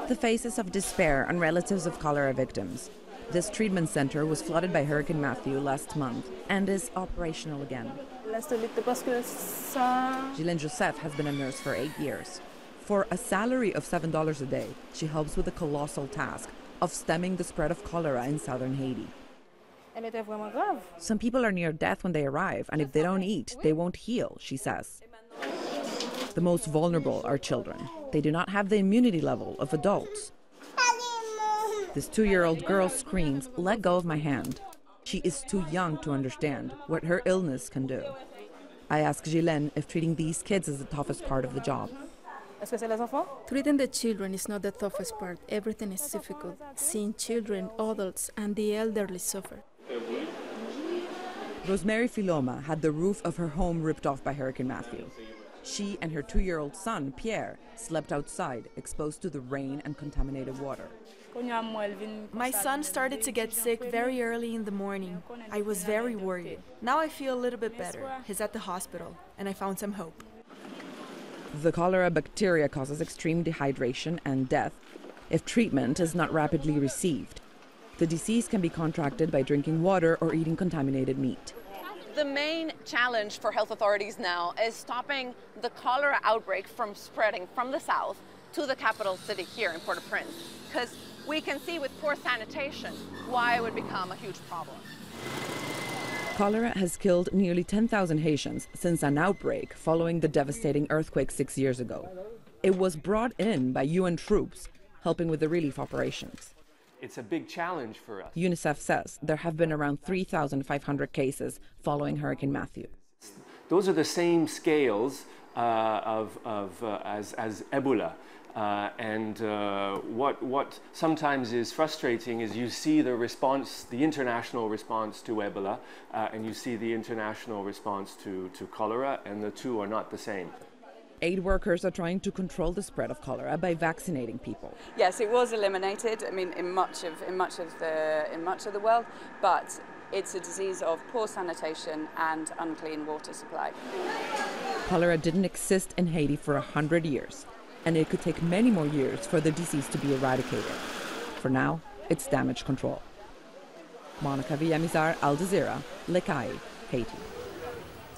The faces of despair on relatives of cholera victims. This treatment center was flooded by Hurricane Matthew last month and is operational again. JYLENE Joseph has been a nurse for 8 years. For a salary of $7 a day, she helps with the colossal task of stemming the spread of cholera in southern Haiti. Some people are near death when they arrive, and if they don't eat, they won't heal, she says. The most vulnerable are children. They do not have the immunity level of adults. This 2-year-old girl screams, "Let go of my hand." She is too young to understand what her illness can do. I ask JYLENE if treating these kids is the toughest part of the job. Treating the children is not the toughest part. Everything is difficult. Seeing children, adults, and the elderly suffer. ROSEMARIE FILOMA had the roof of her home ripped off by Hurricane Matthew. She and her 2-year-old son, Pierre, slept outside, exposed to the rain and contaminated water. My son started to get sick very early in the morning. I was very worried. Now I feel a little bit better. He's at the hospital, and I found some hope. The cholera bacteria causes extreme dehydration and death if treatment is not rapidly received. The disease can be contracted by drinking water or eating contaminated meat. The main challenge for health authorities now is stopping the cholera outbreak from spreading from the south to the capital city here in Port-au-Prince, because we can see with poor sanitation why it would become a huge problem. Cholera has killed nearly 10,000 Haitians since an outbreak following the devastating earthquake 6 years ago. It was brought in by UN troops, helping with the relief operations. It's a big challenge for us. UNICEF says there have been around 3,500 cases following Hurricane Matthew. Those are the same scales as Ebola. What sometimes is frustrating is you see the response, the international response to Ebola, and you see the international response to cholera, and the two are not the same. Aid workers are trying to control the spread of cholera by vaccinating people. Yes, it was eliminated. I mean, in much of the world, but it's a disease of poor sanitation and unclean water supply. Cholera didn't exist in Haiti for 100 years, and it could take many more years for the disease to be eradicated. For now, it's damage control. Monica Villamizar, Jazeera, Les Cayes, Haiti.